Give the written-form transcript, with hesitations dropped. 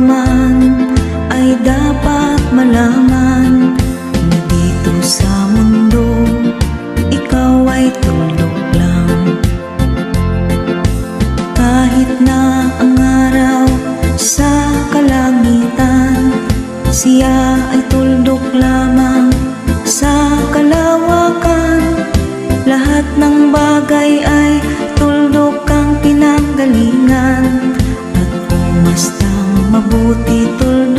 man ay dapat malaman na dito sa mundo ikaw ay tulog lang. Kahit na ang araw sa kalangitan, siya ay tuldok lamang sa kalawakan. Lahat ng bagay ay tuldok ang pinanggalingan, at kung mas mabuti tuldok